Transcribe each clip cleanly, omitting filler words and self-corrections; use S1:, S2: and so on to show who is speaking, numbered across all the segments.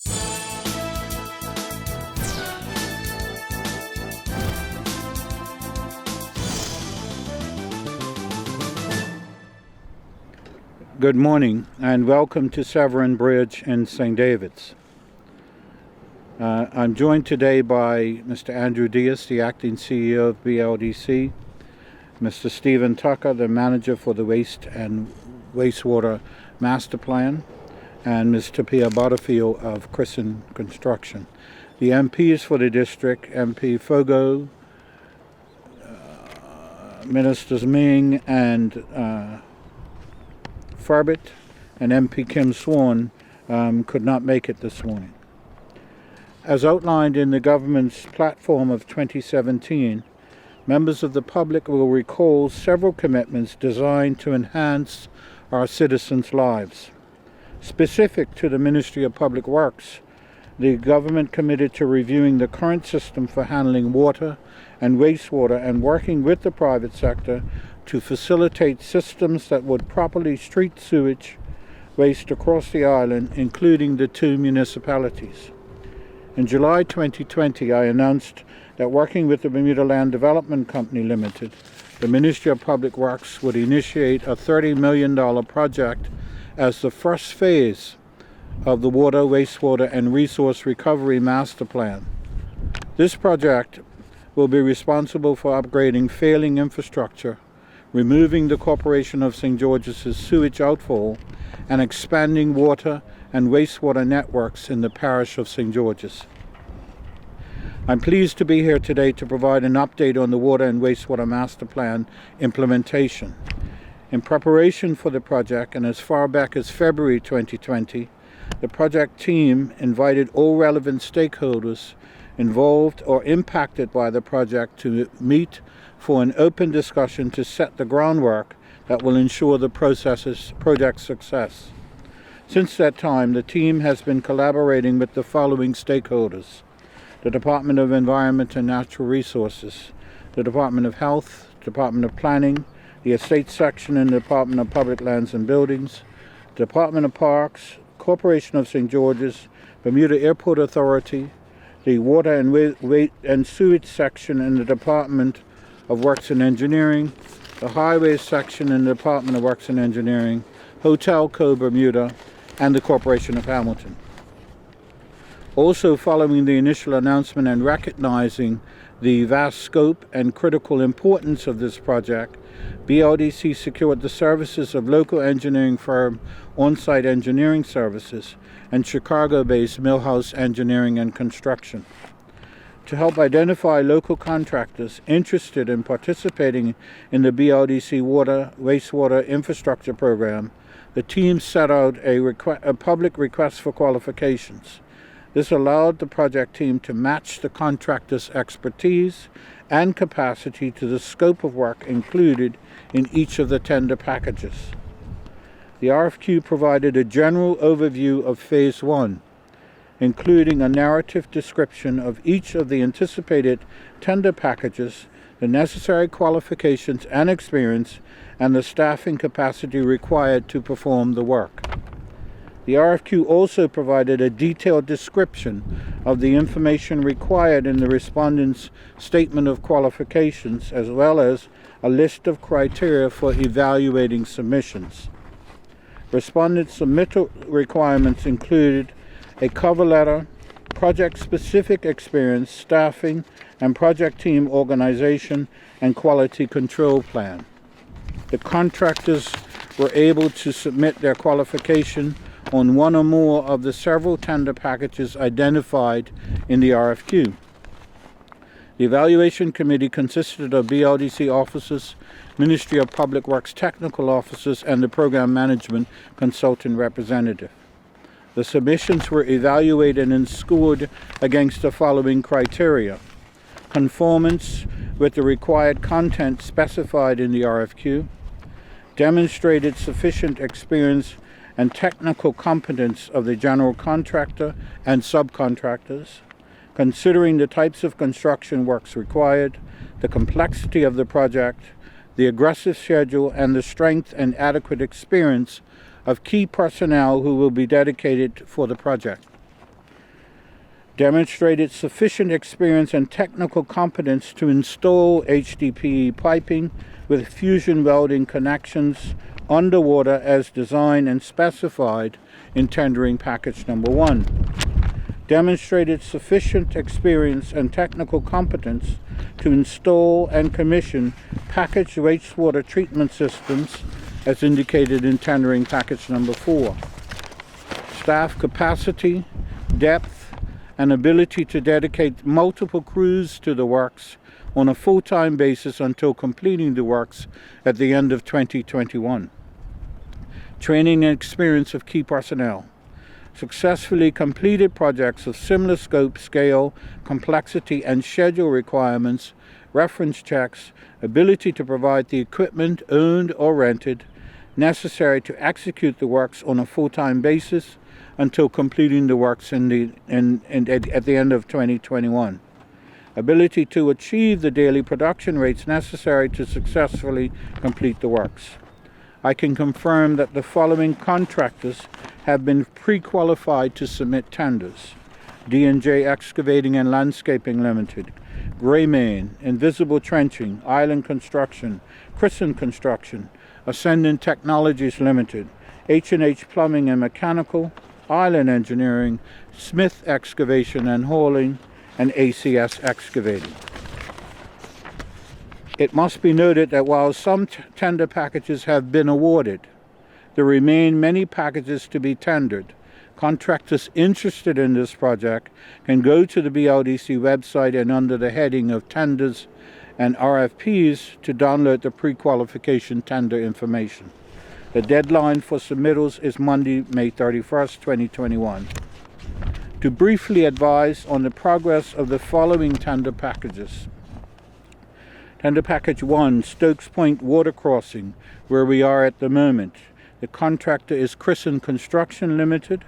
S1: Good morning and welcome to Severn Bridge in St. David's. I'm joined today by Mr. Andrew Diaz, the acting CEO of BLDC, Mr. Stephen Tucker, the manager for the Waste and Wastewater Master Plan, and Ms. Tapia Butterfield of Christen Construction. The MPs for the district, MP Fogo, Ministers Ming and Farbit, and MP Kim Swan could not make it this morning. As outlined in the government's platform of 2017, members of the public will recall several commitments designed to enhance our citizens' lives. Specific to the Ministry of Public Works, the government committed to reviewing the current system for handling water and wastewater and working with the private sector to facilitate systems that would properly treat sewage waste across the island, including the 2 municipalities. In July 2020, I announced that working with the Bermuda Land Development Company Limited, the Ministry of Public Works would initiate a $30 million project as the first phase of the Water, Wastewater and Resource Recovery Master Plan. This project will be responsible for upgrading failing infrastructure, removing the Corporation of St. George's sewage outfall, and expanding water and wastewater networks in the parish of St. George's. I'm pleased to be here today to provide an update on the Water and Wastewater Master Plan implementation. In preparation for the project, and as far back as February 2020, the project team invited all relevant stakeholders involved or impacted by the project to meet for an open discussion to set the groundwork that will ensure the project's success. Since that time, the team has been collaborating with the following stakeholders: the Department of Environment and Natural Resources, the Department of Health, Department of Planning, the Estate Section in the Department of Public Lands and Buildings, Department of Parks, Corporation of St. George's, Bermuda Airport Authority, the Water and Sewage Section in the Department of Works and Engineering, the Highways Section in the Department of Works and Engineering, Hotel Co. Bermuda, and the Corporation of Hamilton. Also, following the initial announcement and recognizing the vast scope and critical importance of this project, BLDC secured the services of local engineering firm On-Site Engineering Services and Chicago-based Millhouse Engineering and Construction. To help identify local contractors interested in participating in the BLDC Water Wastewater Infrastructure Program, the team set out a public request for qualifications. This allowed the project team to match the contractor's expertise and capacity to the scope of work included in each of the tender packages. The RFQ provided a general overview of Phase 1, including a narrative description of each of the anticipated tender packages, the necessary qualifications and experience, and the staffing capacity required to perform the work. The RFQ also provided a detailed description of the information required in the respondent's statement of qualifications, as well as a list of criteria for evaluating submissions. Respondent submittal requirements included a cover letter, project-specific experience, staffing, and project team organization and quality control plan. The contractors were able to submit their qualification on one or more of the several tender packages identified in the RFQ. The evaluation committee consisted of BLDC officers, Ministry of Public Works technical officers, and the program management consultant representative. The submissions were evaluated and scored against the following criteria: conformance with the required content specified in the RFQ, demonstrated sufficient experience and technical competence of the general contractor and subcontractors, considering the types of construction works required, the complexity of the project, the aggressive schedule, and the strength and adequate experience of key personnel who will be dedicated for the project. Demonstrated sufficient experience and technical competence to install HDPE piping with fusion welding connections underwater as designed and specified in tendering package number 1. Demonstrated sufficient experience and technical competence to install and commission packaged wastewater treatment systems as indicated in tendering package number 4. Staff capacity, depth, and ability to dedicate multiple crews to the works on a full-time basis until completing the works at the end of 2021. Training and experience of key personnel. Successfully completed projects of similar scope, scale, complexity, and schedule requirements, reference checks, ability to provide the equipment owned or rented necessary to execute the works on a full-time basis until completing the works at the end of 2021. Ability to achieve the daily production rates necessary to successfully complete the works. I can confirm that the following contractors have been pre-qualified to submit tenders: D&J Excavating and Landscaping Limited, Graymain, Invisible Trenching, Island Construction, Christen Construction, Ascendant Technologies Limited, H&H Plumbing and Mechanical, Island Engineering, Smith Excavation and Hauling, and ACS Excavating. It must be noted that while some tender packages have been awarded, there remain many packages to be tendered. Contractors interested in this project can go to the BLDC website and under the heading of Tenders and RFPs to download the pre-qualification tender information. The deadline for submittals is Monday, May 31st, 2021. To briefly advise on the progress of the following tender packages. Tender Package 1, Stokes Point Water Crossing, where we are at the moment. The contractor is Christen Construction Limited.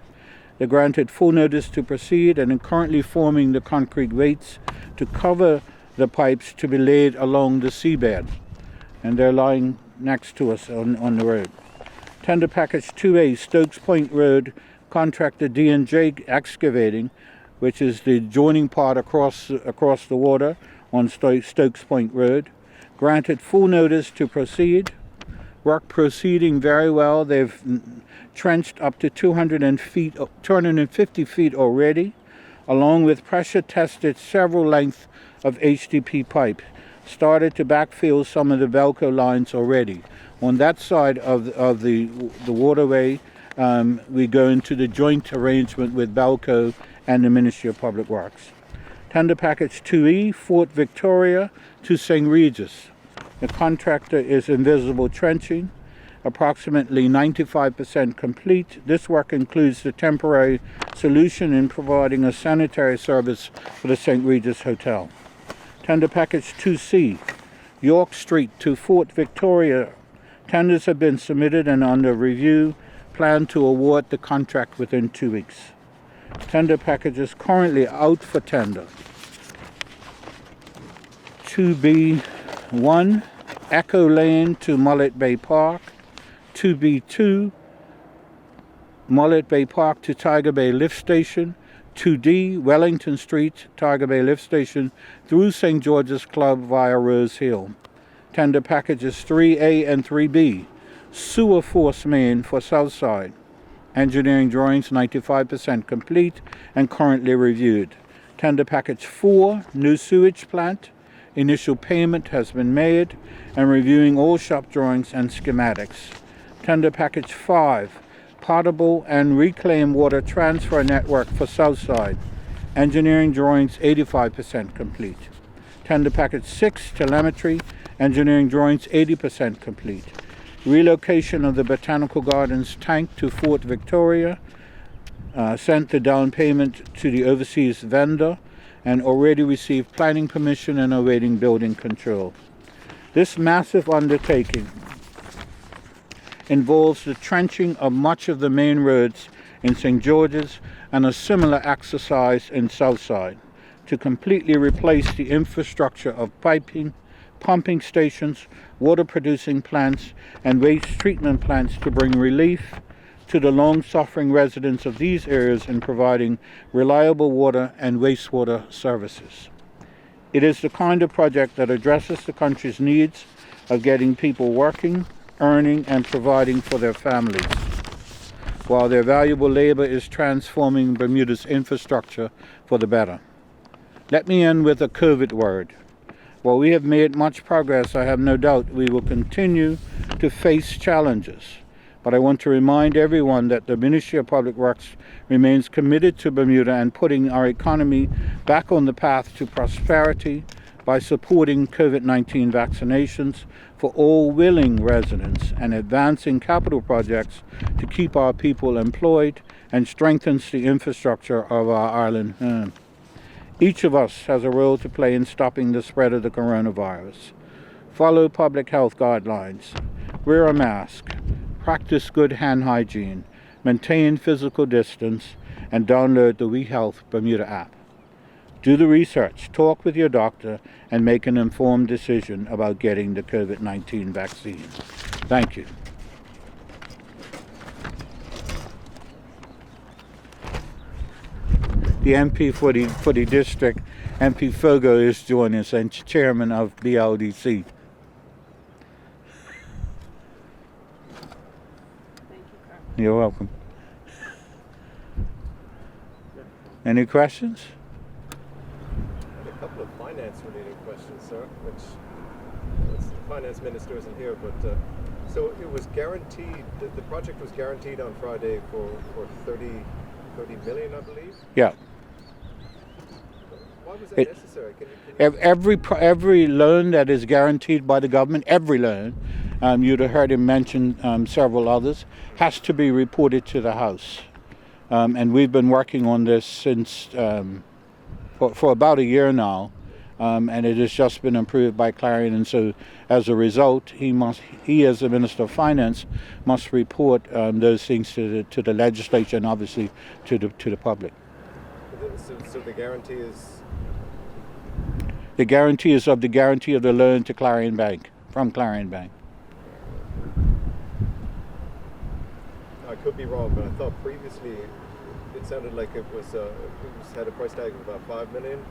S1: They granted full notice to proceed and are currently forming the concrete weights to cover the pipes to be laid along the seabed. And they're lying next to us on the road. Tender Package 2A, Stokes Point Road, contractor D&J Excavating, which is the joining part across the water on Stokes Point Road. Granted full notice to proceed. Work proceeding very well. They've trenched up to 250 feet already, along with pressure tested several lengths of HDP pipe. Started to backfill some of the Velcro lines already. On that side of the waterway, we go into the joint arrangement with Balco and the Ministry of Public Works. Tender Package 2E, Fort Victoria to St. Regis. The contractor is Invisible Trenching, approximately 95% complete. This work includes the temporary solution in providing a sanitary service for the St. Regis Hotel. Tender Package 2C, York Street to Fort Victoria. Tenders have been submitted and under review. Plan to award the contract within 2 weeks. Tender packages currently out for tender. 2B1, Echo Lane to Mullet Bay Park. 2B2, Mullet Bay Park to Tiger Bay Lift Station. 2D, Wellington Street, Tiger Bay Lift Station through St. George's Club via Rose Hill. Tender packages 3A and 3B, Sewer Force Main for Southside. Engineering drawings 95% complete and currently reviewed. Tender Package 4, New Sewage Plant. Initial payment has been made and reviewing all shop drawings and schematics. Tender Package 5, Potable and Reclaimed Water Transfer Network for Southside. Engineering drawings 85% complete. Tender Package 6, Telemetry. Engineering drawings 80% complete. Relocation of the Botanical Gardens tank to Fort Victoria. Sent the down payment to the overseas vendor and already received planning permission and awaiting building control. This massive undertaking involves the trenching of much of the main roads in St. George's and a similar exercise in Southside to completely replace the infrastructure of piping, pumping stations, water producing plants, and waste treatment plants to bring relief to the long-suffering residents of these areas in providing reliable water and wastewater services. It is the kind of project that addresses the country's needs of getting people working, earning, and providing for their families, while their valuable labor is transforming Bermuda's infrastructure for the better. Let me end with a COVID word. While we have made much progress, I have no doubt we will continue to face challenges. But I want to remind everyone that the Ministry of Public Works remains committed to Bermuda and putting our economy back on the path to prosperity by supporting COVID-19 vaccinations for all willing residents and advancing capital projects to keep our people employed and strengthens the infrastructure of our island home. Each of us has a role to play in stopping the spread of the coronavirus. Follow public health guidelines, wear a mask, practice good hand hygiene, maintain physical distance, and download the WeHealth Bermuda app. Do the research, talk with your doctor, and make an informed decision about getting the COVID-19 vaccine. Thank you. The MP for the district, MP Fogo, is joining us, and chairman of BLDC.
S2: Thank you, Carl.
S1: You're welcome. Any questions?
S3: I have a couple of finance-related questions, sir, which the finance minister isn't here, but so it was guaranteed, the project was guaranteed on Friday for 30 million, I believe?
S1: Yeah.
S3: Why was that necessary? Can you
S1: Every loan that is guaranteed by the government, every loan, you'd have heard him mention several others, has to be reported to the House. And we've been working on this since for about a year now, and it has just been approved by Clarion. And so, as a result, he as the Minister of Finance must report those things to the legislature and obviously to the public.
S3: So the guarantee is?
S1: The guarantee is of the guarantee of the loan to Clarion Bank, from Clarion Bank.
S3: I could be wrong, but I thought previously it sounded like it had a price tag of about 5 million.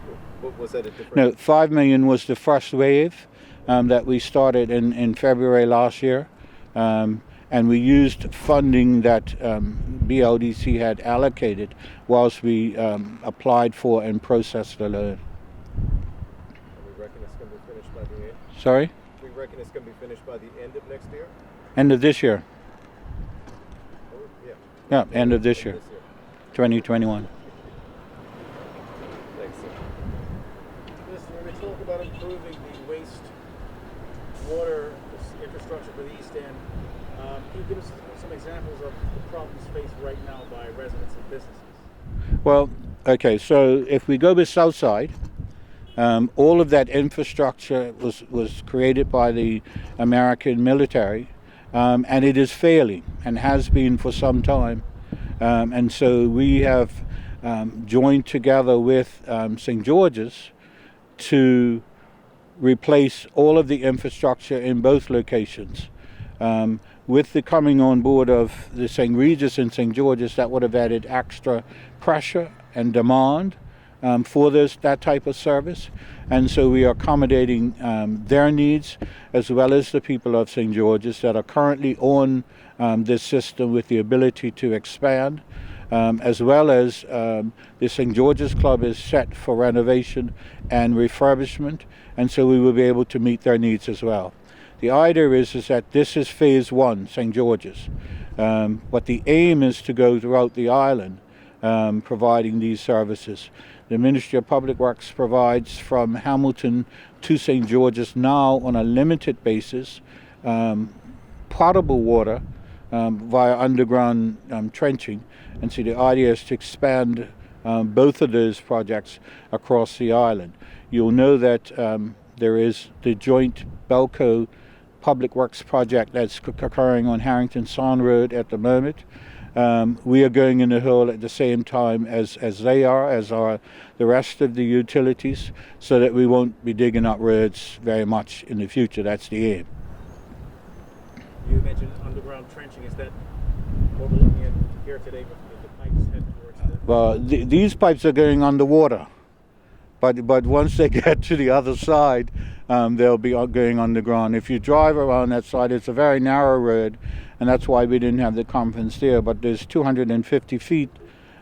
S3: Was that a different?
S1: No, 5 million was the first wave that we started in February last year, and we used funding that BLDC had allocated whilst we applied for and processed the loan.
S3: And we reckon it's going to be finished by the end.
S1: Sorry?
S3: We reckon it's going to be finished by the end of next year.
S1: End of this year.
S3: Oh, yeah.
S1: Yeah, end of this year, 2021.
S3: Thanks, sir.
S4: Listen, when we talk about improving the wastewater infrastructure for the East End, can you give us some examples of the problems faced right now by residents and businesses?
S1: Well, okay, so if we go with Southside, all of that infrastructure was created by the American military, and it is failing and has been for some time. And so we have joined together with St. George's to replace all of the infrastructure in both locations. With the coming on board of the St. Regis and St. George's, that would have added extra pressure and demand for that type of service. And so we are accommodating their needs as well as the people of St. George's that are currently on this system with the ability to expand, as well as the St. George's Club is set for renovation and refurbishment, and so we will be able to meet their needs as well. The idea is that this is phase one, St. George's, but the aim is to go throughout the island providing these services. The Ministry of Public Works provides from Hamilton to St. George's now on a limited basis potable water via underground trenching, and so the idea is to expand both of those projects across the island. You'll know that there is the joint Belco Public Works project that's occurring on Harrington Sound Road at the moment. We are going in the hill at the same time as they are, as are the rest of the utilities, so that we won't be digging up roads very much in the future. That's the aim.
S4: You mentioned underground trenching. Is that what we're looking at today with the pipes heading towards the...
S1: Well, these pipes are going underwater, but once they get to the other side, they'll be going underground. If you drive around that side, it's a very narrow road, and that's why we didn't have the conference there. But there's 250 feet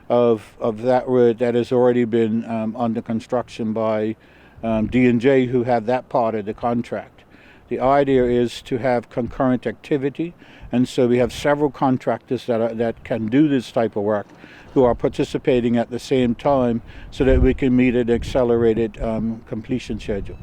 S1: of that road that has already been under construction by D&J, who have that part of the contract. The idea is to have concurrent activity, and so we have several contractors that can do this type of work who are participating at the same time so that we can meet an accelerated completion schedule.